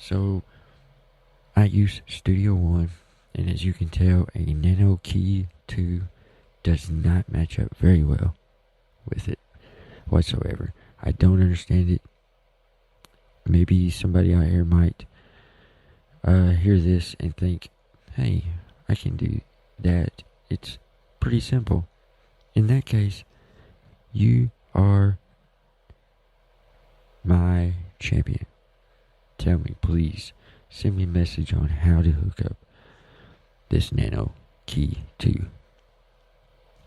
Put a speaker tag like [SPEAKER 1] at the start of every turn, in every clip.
[SPEAKER 1] So I use Studio One, and as you can tell, a Nano Key 2 does not match up very well with it whatsoever. I don't understand it. Maybe somebody out here might hear this and think, hey, I can do that. It's pretty simple. In that case, you are my champion. Tell me, please, send me a message on how to hook up this Nano Key 2.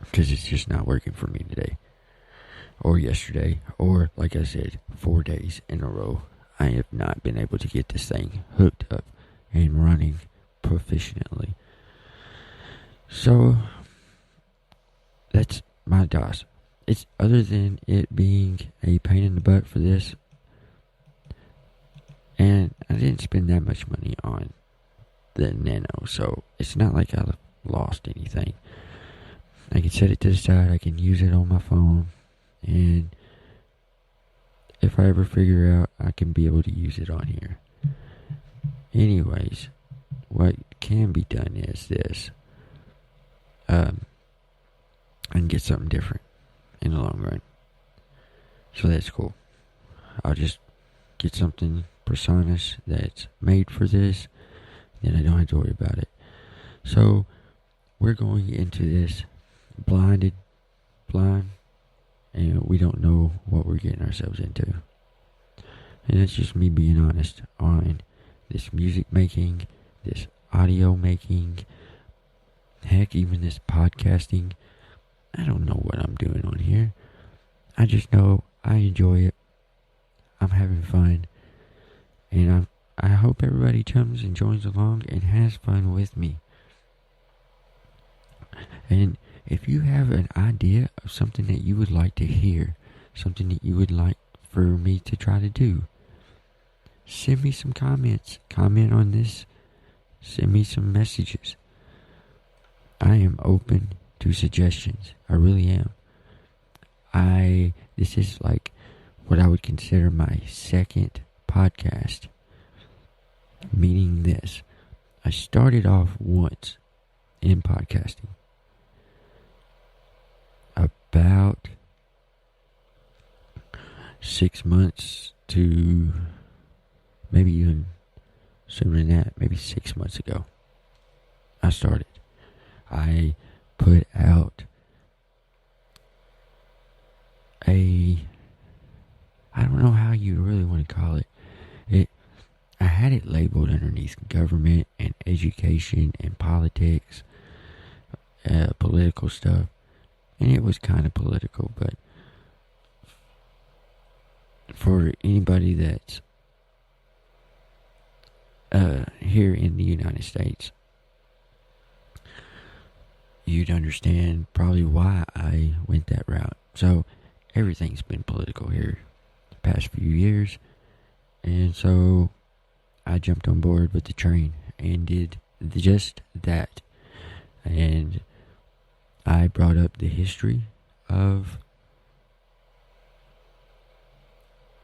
[SPEAKER 1] Because it's just not working for me today. Or yesterday. Or, like I said, 4 days in a row. I have not been able to get this thing hooked up and running proficiently. So, that's my DAWS. It's other than it being a pain in the butt for this, and I didn't spend that much money on the Nano, so it's not like I lost anything. I can set it to the side, I can use it on my phone, and if I ever figure out, I can be able to use it on here. Anyways, what can be done is this. I can get something different in the long run. So that's cool. I'll just get something PreSonus that's made for this, then I don't have to worry about it. So we're going into this blind, and we don't know what we're getting ourselves into. And it's just me being honest on this music making, this audio making, heck, even this podcasting. I don't know what I'm doing on here. I just know I enjoy it. I'm having fun. And I hope everybody comes and joins along and has fun with me. And if you have an idea of something that you would like to hear, something that you would like for me to try to do, send me some comments. Comment on this. Send me some messages. I am open to suggestions. I really am. This is like what I would consider my second podcast. Meaning this. I started off once in podcasting. About 6 months to maybe even sooner than that, maybe 6 months ago, I started. I put out I don't know how you really want to call it. I had it labeled underneath government and education and politics, political stuff. And it was kind of political, but for anybody that's here in the United States, you'd understand probably why I went that route. So everything's been political here the past few years, and so I jumped on board with the train and did just that. And I brought up the history of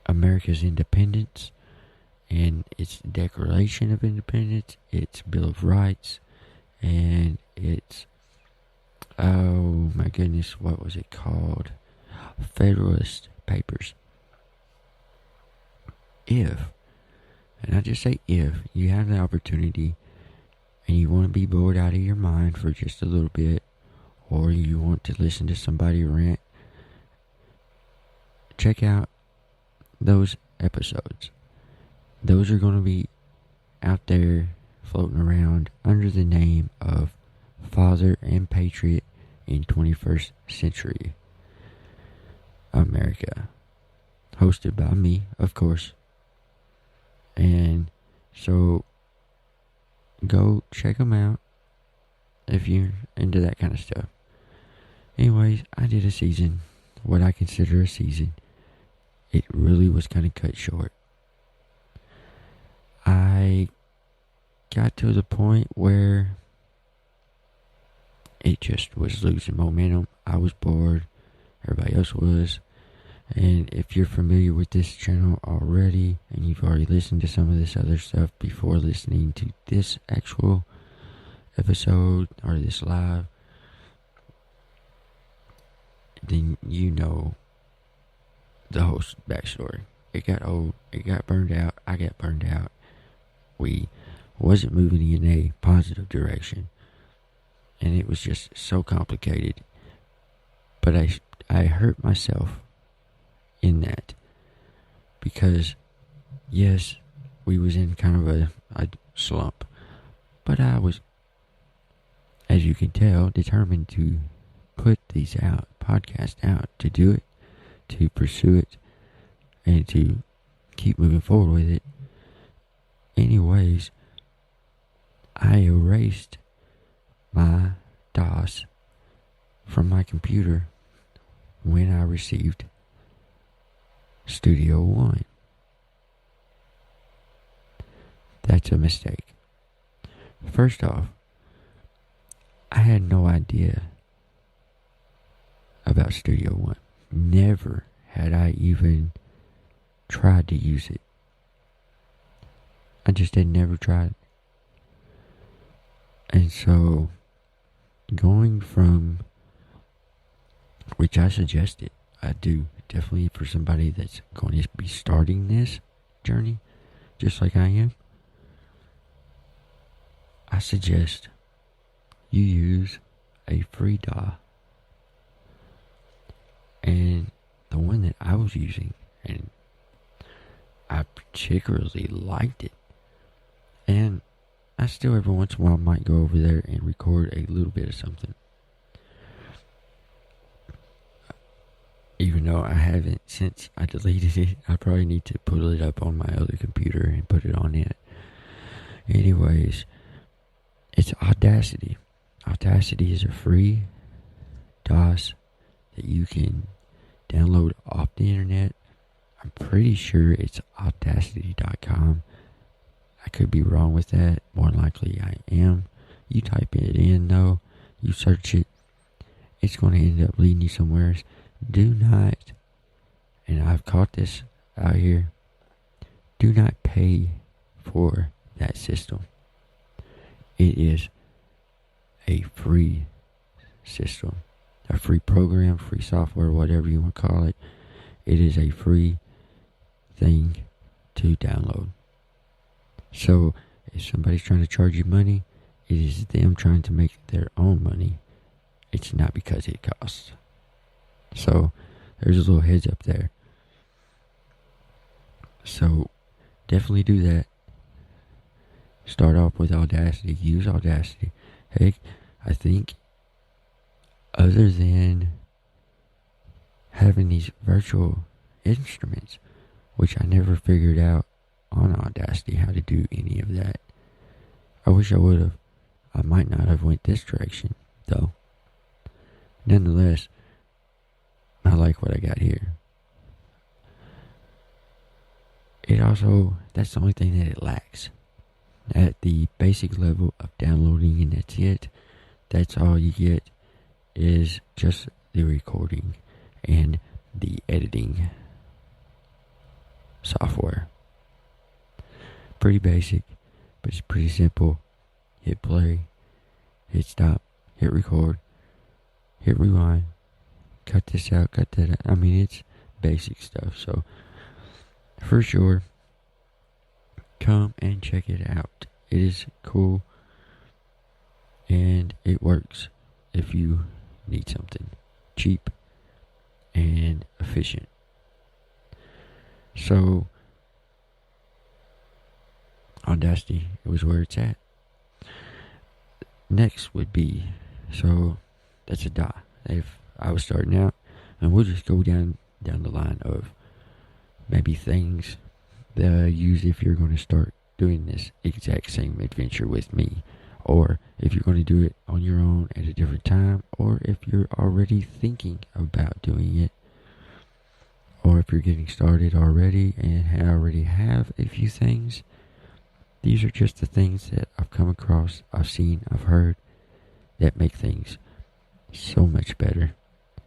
[SPEAKER 1] America's independence and its Declaration of Independence, its Bill of Rights, and its, oh my goodness, what was it called? Federalist Papers. If, and I just say if, you have the opportunity and you want to be bored out of your mind for just a little bit, or you want to listen to somebody rant, check out those episodes. Those are going to be out there floating around under the name of Father and Patriot in 21st Century America. Hosted by me, of course. And so go check them out if you're into that kind of stuff. Anyways, I did a season, what I consider a season. It really was kind of cut short. I got to the point where it just was losing momentum. I was bored. Everybody else was. And if you're familiar with this channel already, and you've already listened to some of this other stuff before listening to this actual episode or this live, then you know the whole backstory. It got old, it got burned out, I got burned out. We wasn't moving in a positive direction, and it was just so complicated. But I hurt myself in that, because yes, we was in kind of a slump, but I was, as you can tell, determined to put these podcasts out, to do it, to pursue it, and to keep moving forward with it. Anyways, I erased my DAWS from my computer when I received Studio One. That's a mistake. First off, I had no idea about Studio One. Never had I even tried to use it. I just had never tried. And so, going from, which I suggested, I do definitely for somebody that's going to be starting this journey, just like I am, I suggest you use a free DAW. And the one that I was using, and I particularly liked it, and I still every once in a while might go over there and record a little bit of something. Even though I haven't since I deleted it. I probably need to pull it up on my other computer and put it on it. Anyways, it's Audacity. Audacity is a free DAWS that you can download off the internet. I'm pretty sure it's audacity.com. I could be wrong with that. More likely I am. You type it in though, you search it, it's going to end up leading you somewhere. Do not, and I've caught this out here, do not pay for that system. It is a free system, a free program, free software, whatever you want to call it. It is a free thing to download. So if somebody's trying to charge you money, it is them trying to make their own money. It's not because it costs. So there's a little heads up there. So definitely do that. Start off with Audacity. Use Audacity. Heck, I think other than having these virtual instruments, which I never figured out on Audacity how to do any of that. I wish I would have. I might not have went this direction though. Nonetheless, I like what I got here. It also, that's the only thing that it lacks. At the basic level of downloading, and that's it. That's all you get is just the recording and the editing software. Pretty basic, but it's pretty simple. Hit play, hit stop, hit record, hit rewind, cut this out, cut that out. I mean, it's basic stuff. So, for sure, come and check it out. It is cool, and it works if you need something cheap and efficient. So, Audacity, it was where it's at. Next would be, so that's a DAW. If I was starting out, and we'll just go down the line of maybe things that I use if you're going to start doing this exact same adventure with me, or if you're going to do it on your own at a different time, or if you're already thinking about doing it, or if you're getting started already and already have a few things. These are just the things that I've come across, I've seen, I've heard, that make things so much better,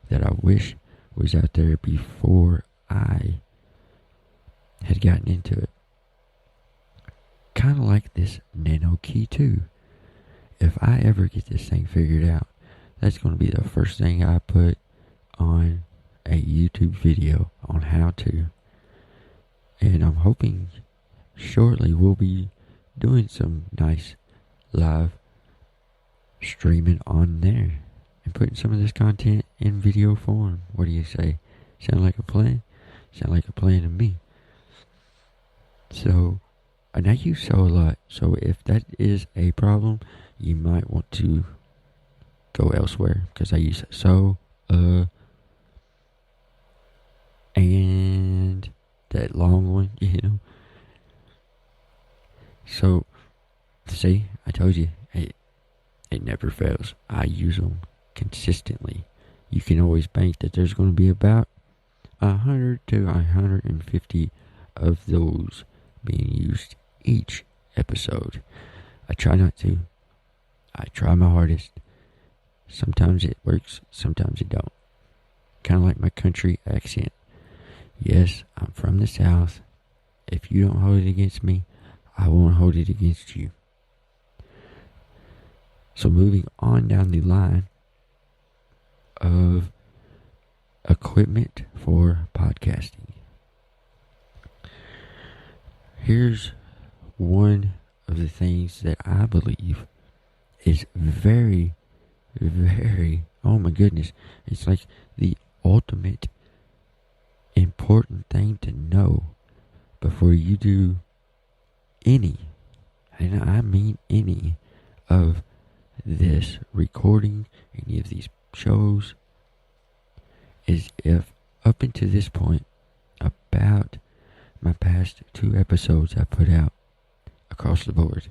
[SPEAKER 1] that I wish was out there before I had gotten into it. Kind of like this Nano Key 2. If I ever get this thing figured out, that's going to be the first thing I put on a YouTube video on how to. And I'm hoping shortly we'll be doing some nice live streaming on there and putting some of this content in video form. What do you say? Sound like a plan? Sound like a plan to me. So, and I use so a lot. So if that is a problem, you might want to go elsewhere, because I use so, and that long one, So, see, I told you, it never fails. I use them consistently. You can always bank that there's going to be about 100 to 150 of those being used each episode. I try not to. I try my hardest. Sometimes it works, sometimes it don't. Kind of like my country accent. Yes, I'm from the South. If you don't hold it against me, I won't hold it against you. So moving on down the line of equipment for podcasting. Here's one of the things that I believe is very, very, oh my goodness, it's like the ultimate important thing to know before you do any, and I mean any, of this recording, any of these shows, is if up until this point, about my past 2 episodes I put out across the board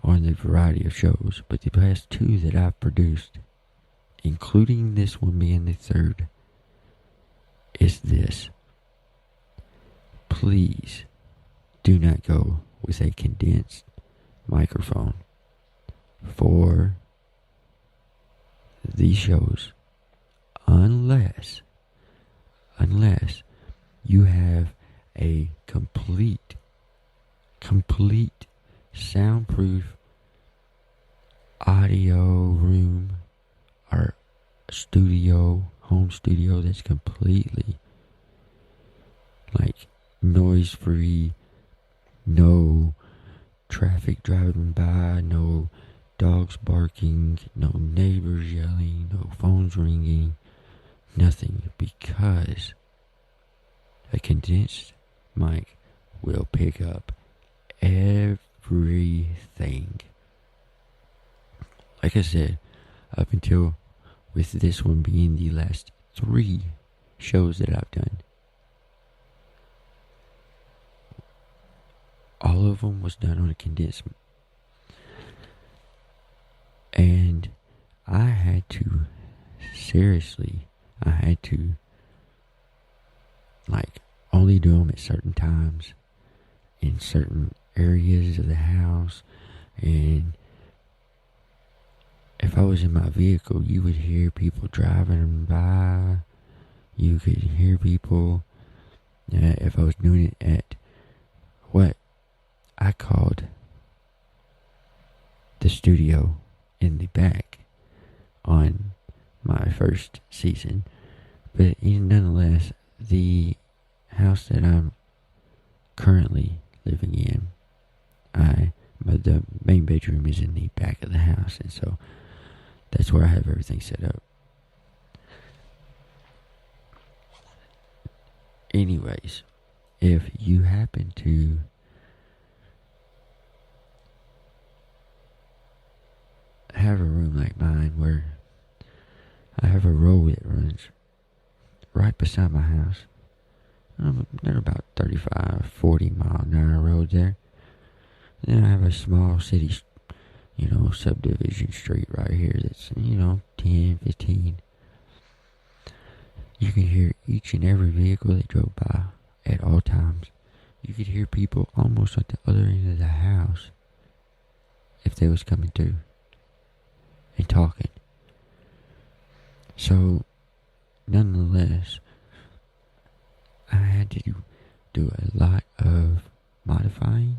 [SPEAKER 1] on the variety of shows, but the past 2 that I've produced, including this one being the 3rd, is this: please do not go with a condensed microphone for these shows unless you have a complete soundproof audio room or home studio that's completely like noise free, no traffic driving by, no dogs barking, no neighbors yelling, no phones ringing, nothing, because a condensed mic will pick up everything. Like I said, up until with this one being the last 3 shows that I've done, all of them was done on a condensed. And I had to like only do them at certain times in certain areas of the house. And if I was in my vehicle, you would hear people driving by. You could hear people. If I was doing it at what I called the studio in the back on my first season. But nonetheless, the house that I'm currently living in, the main bedroom is in the back of the house, and so that's where I have everything set up. Anyways, if you happen to have a room like mine where I have a road that runs right beside my house, they're about 35, 40 mile an hour road there. Then I have a small city, subdivision street right here that's, 10, 15. You can hear each and every vehicle that drove by at all times. You could hear people almost at the other end of the house if they was coming through and talking. So, nonetheless, I had to do a lot of modifying